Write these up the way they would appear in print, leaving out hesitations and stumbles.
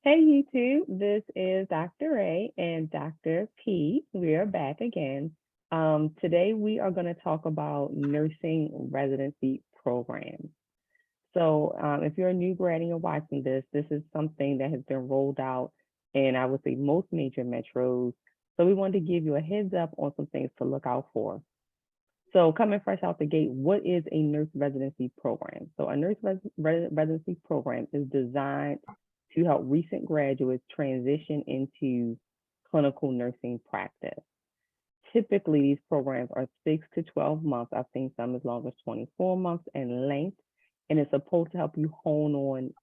Hey YouTube, this is Dr. A and Dr. P. We are back again. Today we are going to talk about nursing residency programs. If you're a new grad and you're watching this is something that has been rolled out in, I would say, most major metros. So we wanted to give you a heads up on some things to look out for. So coming fresh out the gate, what is a nurse residency program? So a residency program is designed to help recent graduates transition into clinical nursing practice. Typically, these programs are 6 to 12 months. I've seen some as long as 24 months in length, and it's supposed to help you hone on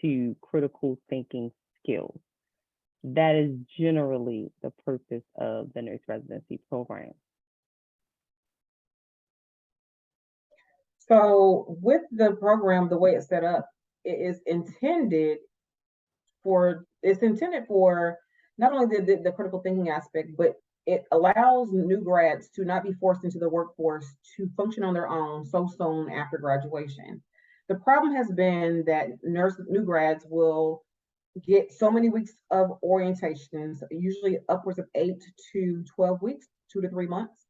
to critical thinking skills. That is generally the purpose of the nurse residency program. So with the program, the way it's set up, it is intended for not only the critical thinking aspect, but it allows new grads to not be forced into the workforce to function on their own so soon after graduation. The problem has been that new grads will get so many weeks of orientations, usually upwards of 8 to 12 weeks, 2 to 3 months.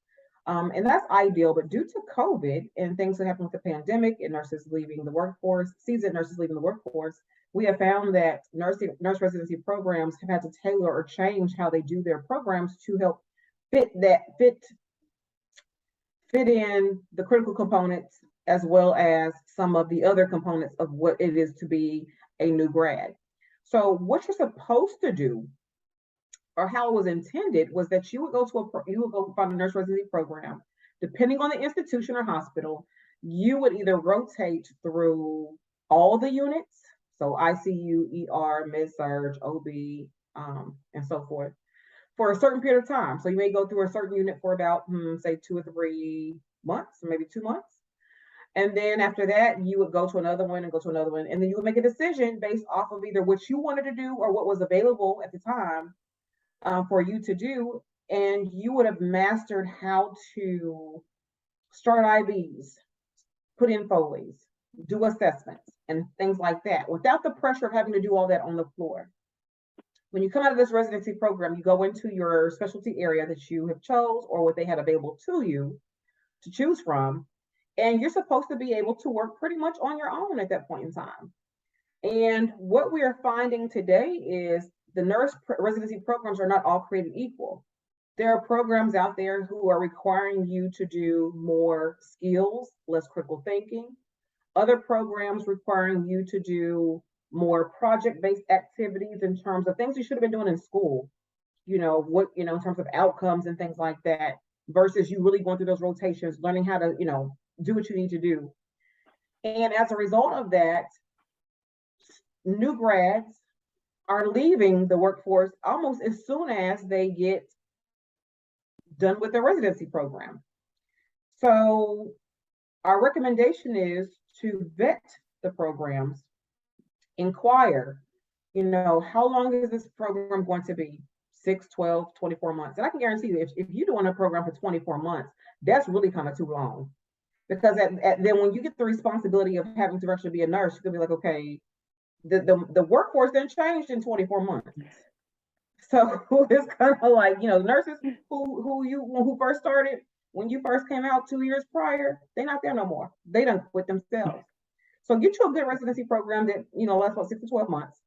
And that's ideal, but due to COVID and things that happened with the pandemic and nurses leaving the workforce, seasoned nurses leaving the workforce, we have found that nurse residency programs have had to tailor or change how they do their programs to help fit that fit in the critical components as well as some of the other components of what it is to be a new grad. So what you're supposed to do, or how it was intended, was that you would go find a nurse residency program. Depending on the institution or hospital, you would either rotate through all the units, so ICU, ER, med surg, OB, and so forth, for a certain period of time. So you may go through a certain unit for about, say, 2 or 3 months, or maybe 2 months. And then after that, you would go to another one and go to another one. And then you would make a decision based off of either what you wanted to do or what was available at the time for you to do. And you would have mastered how to start IVs, put in Foley's, do assessments, and things like that without the pressure of having to do all that on the floor. When you come out of this residency program, you go into your specialty area that you have chose or what they had available to you to choose from, and you're supposed to be able to work pretty much on your own at that point in time. And what we are finding today is the nurse residency programs are not all created equal. There are programs out there who are requiring you to do more skills, less critical thinking. Other programs requiring you to do more project-based activities in terms of things you should have been doing in school, in terms of outcomes and things like that, versus you really going through those rotations, learning how to, do what you need to do. And as a result of that, new grads are leaving the workforce almost as soon as they get done with their residency program. So our recommendation is to vet the programs, inquire, how long is this program going to be? 6, 12, 24 months. And I can guarantee you, if you're doing a program for 24 months, that's really kind of too long. Because then when you get the responsibility of having to actually be a nurse, you could be like, okay, the workforce then changed in 24 months. So it's kind of like, nurses who first started when you first came out 2 years prior, they're not there no more. They done quit themselves. So get you a good residency program that, lasts about 6 to 12 months.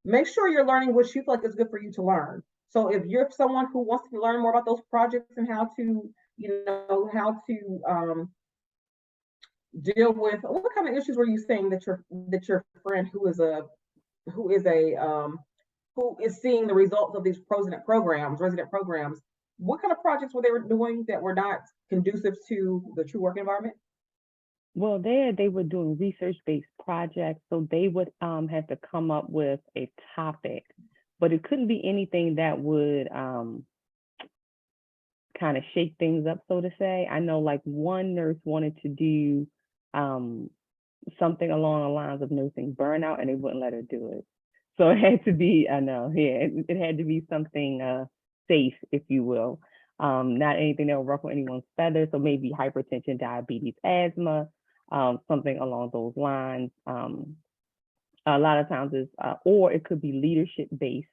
Make sure you're learning what you feel like is good for you to learn. So if you're someone who wants to learn more about those projects and how to deal with, what kind of issues were you saying that your friend who is seeing the results of these resident programs, what kind of projects were they doing that were not conducive to the true work environment? Well, there they were doing research-based projects, so they would have to come up with a topic, but it couldn't be anything that would kind of shake things up, so to say. I know like one nurse wanted to do something along the lines of nursing burnout, and they wouldn't let her do it. So it had to be, I know, yeah, it had to be something safe, if you will. Not anything that will ruffle anyone's feathers. So maybe hypertension, diabetes, asthma, something along those lines. A lot of times it's, or it could be leadership based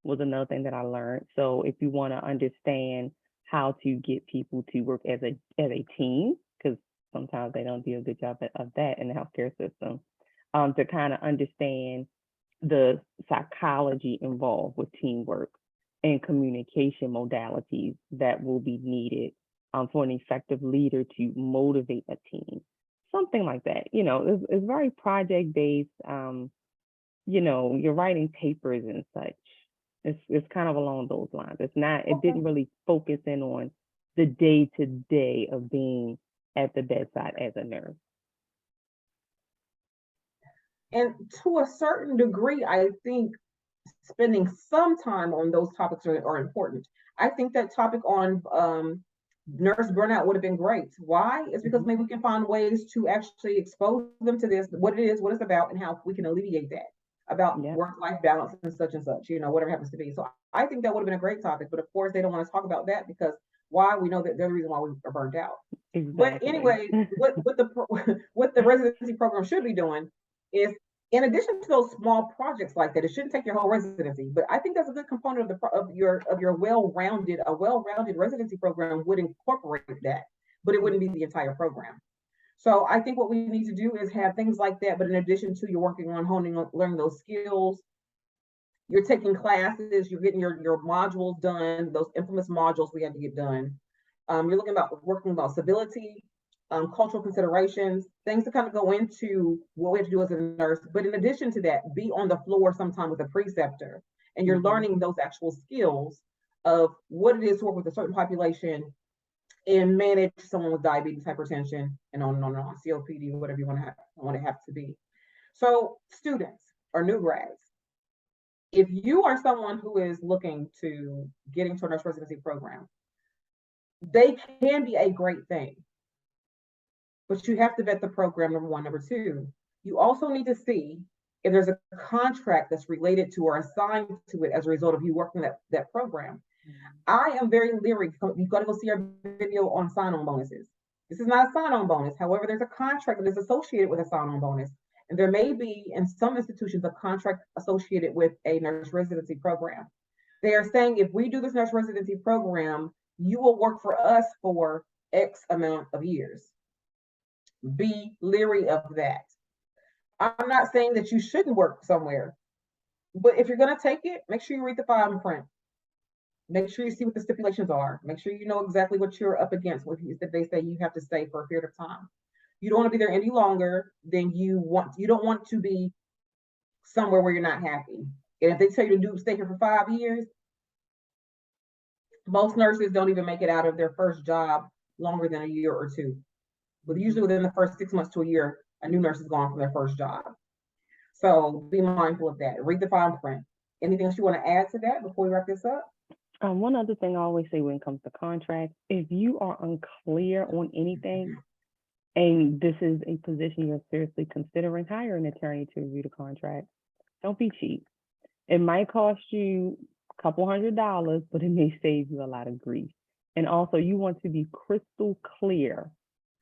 was another thing that I learned. So if you want to understand how to get people to work as a team, because sometimes they don't do a good job of that in the healthcare system, to kind of understand the psychology involved with teamwork and communication modalities that will be needed for an effective leader to motivate a team. Something like that. It's very project based. You're writing papers and such. It's kind of along those lines. It's not. It Okay. didn't really focus in on the day to day of being at the bedside as a nurse. And to a certain degree, I think spending some time on those topics are important. I think that topic on nurse burnout would have been great. Why? It's because Hmm. maybe we can find ways to actually expose them to this, what it is, what it's about, and how we can alleviate that about Yep. work-life balance and such, whatever happens to be. So I think that would have been a great topic, but of course they don't want to talk about that because why? We know that they're the reason why we are burned out. But Exactly. anyway, what the what the residency program should be doing is, in addition to those small projects like that, it shouldn't take your whole residency. But I think that's a good component of your well-rounded residency program would incorporate that, but it wouldn't be the entire program. So I think what we need to do is have things like that. But in addition to, you're working on honing, learning those skills, you're taking classes, you're getting your modules done, those infamous modules we had to get done. You're looking about working about civility, cultural considerations, things to kind of go into what we have to do as a nurse. But in addition to that, be on the floor sometime with a preceptor, and you're Hmm. learning those actual skills of what it is to work with a certain population and manage someone with diabetes, hypertension, and on, COPD, whatever you want to have to be. So, students or new grads, if you are someone who is looking to get into a nurse residency program, they can be a great thing, but you have to vet the program, number one. Number two, you also need to see if there's a contract that's related to or assigned to it as a result of you working that program. I am very leery. You've got to go see our video on sign-on bonuses. This is not a sign-on bonus. However, there's a contract that is associated with a sign-on bonus. And there may be, in some institutions, a contract associated with a nurse residency program. They are saying, if we do this nurse residency program, you will work for us for X amount of years. Be leery of that. I'm not saying that you shouldn't work somewhere, but if you're going to take it, make sure you read the fine print. Make sure you see what the stipulations are. Make sure you know exactly what you're up against if they say you have to stay for a period of time. You don't want to be there any longer than you want. You don't want to be somewhere where you're not happy. And if they tell you to stay here for 5 years, most nurses don't even make it out of their first job longer than a year or two. But usually within the first 6 months to a year, a new nurse is gone from their first job. So be mindful of that. Read the fine print. Anything else you want to add to that before we wrap this up? One other thing I always say when it comes to contracts, if you are unclear on anything, and this is a position you're seriously considering, hire an attorney to review the contract. Don't be cheap. It might cost you a couple $100, but it may save you a lot of grief. And also, you want to be crystal clear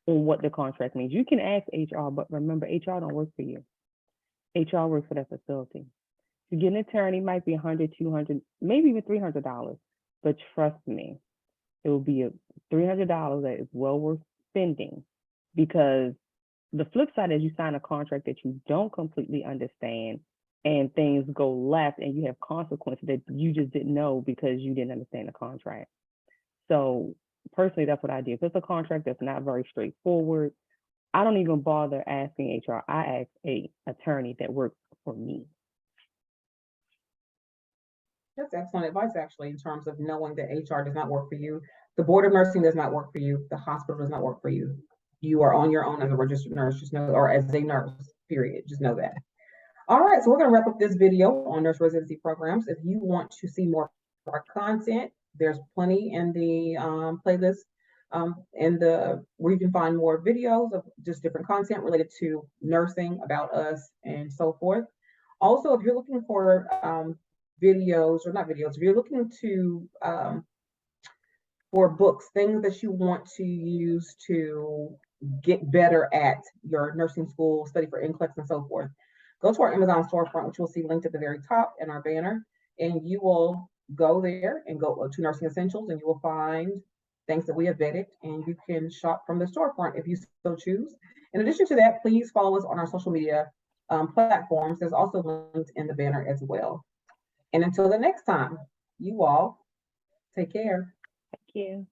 on what the contract means. You can ask HR, but remember, HR don't work for you. HR works for that facility. To get an attorney might be 100, 200, maybe even $300. But trust me, it will be a $300 that is well worth spending, because the flip side is you sign a contract that you don't completely understand and things go left and you have consequences that you just didn't know because you didn't understand the contract. So personally, that's what I do. If it's a contract that's not very straightforward, I don't even bother asking HR. I ask a attorney that works for me. That's excellent advice, actually, in terms of knowing that HR does not work for you. The Board of Nursing does not work for you. The hospital does not work for you. You are on your own as a registered nurse, just know, or as a nurse, period. Just know that. All right, so we're going to wrap up this video on nurse residency programs. If you want to see more of our content, there's plenty in the playlist in the where you can find more videos of just different content related to nursing, about us, and so forth. Also, if you're looking for videos, or not videos, if you're looking to for books, things that you want to use to get better at your nursing school, study for NCLEX and so forth, go to our Amazon storefront, which you'll see linked at the very top in our banner, and you will go there and go to Nursing Essentials, and you will find things that we have vetted, and you can shop from the storefront if you so choose. In addition to that, please follow us on our social media platforms. There's also links in the banner as well. And until the next time, you all take care. Thank you.